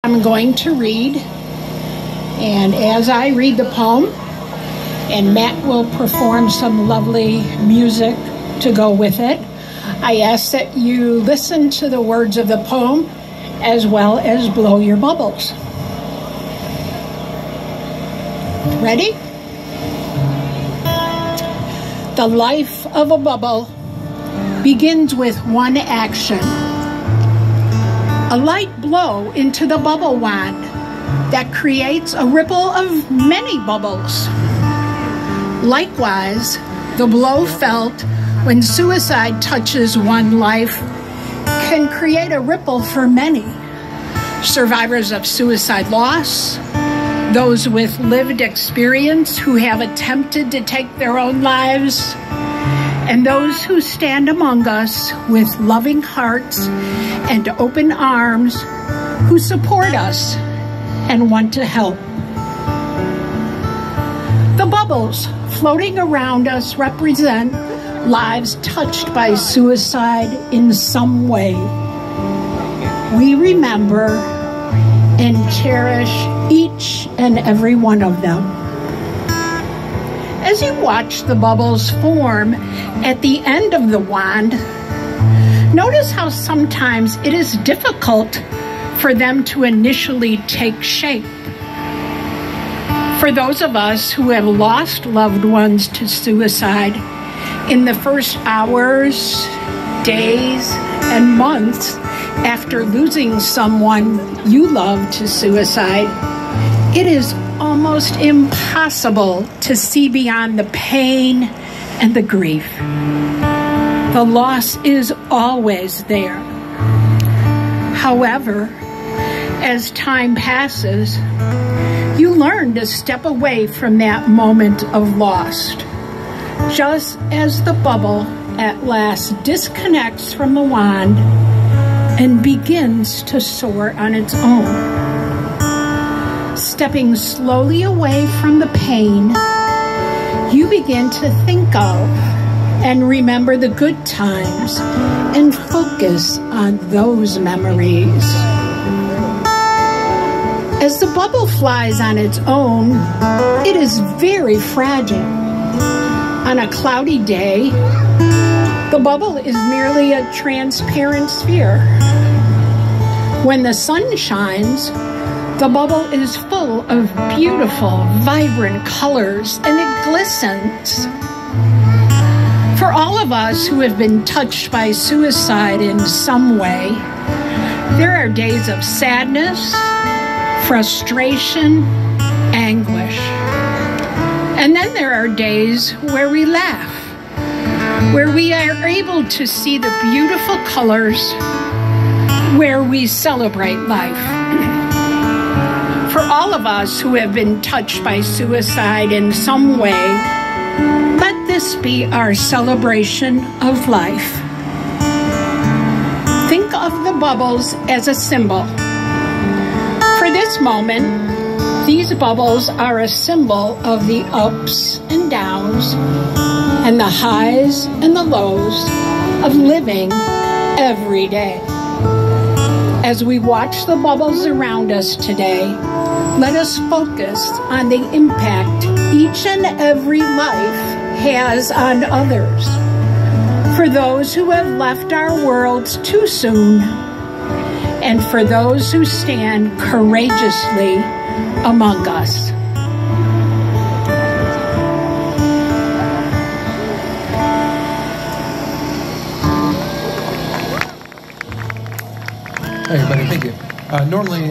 I'm going to read, and as I read the poem, and Matt will perform some lovely music to go with it, I ask that you listen to the words of the poem as well as blow your bubbles. Ready? The life of a bubble begins with one action. A light blow into the bubble wand that creates a ripple of many bubbles. Likewise, the blow felt when suicide touches one life can create a ripple for many. Survivors of suicide loss, those with lived experience who have attempted to take their own lives, and those who stand among us with loving hearts and open arms, who support us and want to help. The bubbles floating around us represent lives touched by suicide in some way. We remember and cherish each and every one of them. As you watch the bubbles form at the end of the wand, notice how sometimes it is difficult for them to initially take shape. For those of us who have lost loved ones to suicide, in the first hours, days, and months after losing someone you love to suicide, it is almost impossible to see beyond the pain and the grief. The loss is always there. However, as time passes, you learn to step away from that moment of loss, just as the bubble at last disconnects from the wand and begins to soar on its own. Stepping slowly away from the pain, you begin to think of and remember the good times and focus on those memories. As the bubble flies on its own, it is very fragile. On a cloudy day, the bubble is merely a transparent sphere. When the sun shines, the bubble is full of beautiful, vibrant colors, and it glistens. For all of us who have been touched by suicide in some way, there are days of sadness, frustration, anguish. And then there are days where we laugh, where we are able to see the beautiful colors, where we celebrate life. For all of us who have been touched by suicide in some way, let this be our celebration of life. Think of the bubbles as a symbol. For this moment, these bubbles are a symbol of the ups and downs and the highs and the lows of living every day. As we watch the bubbles around us today, let us focus on the impact each and every life has on others. For those who have left our worlds too soon, and for those who stand courageously among us. Hey everybody, thank you. Normally